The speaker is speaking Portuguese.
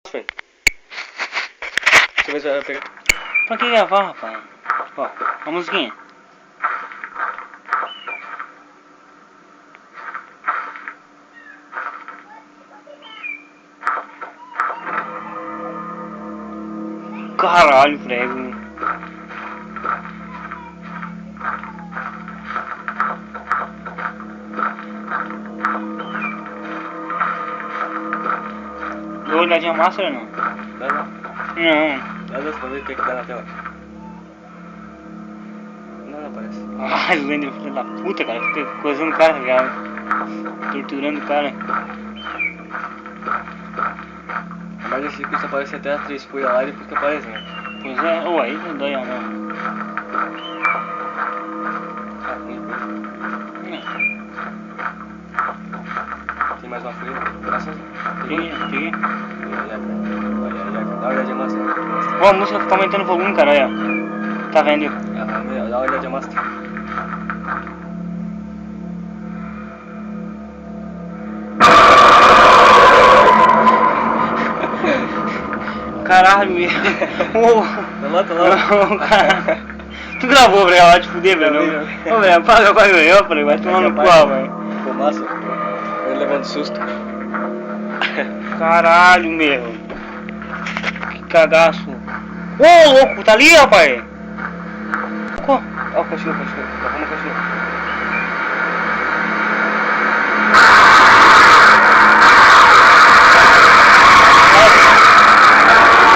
Você vai pegar. Pra que gravar, rapaz? Ó, a musiquinha. Caralho, prego. Deu uma olhadinha massa ou não? Dá não. Não. Dá dois pra ver o que dá na tela. Não aparece. Ai, o Wender, filho da puta, cara. Fica coisando o cara, já. Torturando o cara. Mas esse aqui só aparece até a 3 foi lá e depois que aparece, né? Pois é, ou aí não dói a mão. Ah, tem mais uma folha? Graças a Deus. Peguei. Dá uma olhadinha massa. Ó, a música tá aumentando o volume, cara, olha. Tá vendo? Dá uma olhadinha massa. Caralho, meu. Tá lá. Cara. Tu gravou, velho, vai te fuder, velho. Ô, velho, apaga eu, falei, vai tomar no cu, velho. Ficou massa. Ele levando susto. Caralho, meu. Que cagaço. Ô, louco, tá ali, rapaz. Ó, o cachorro. Vamos cachorro.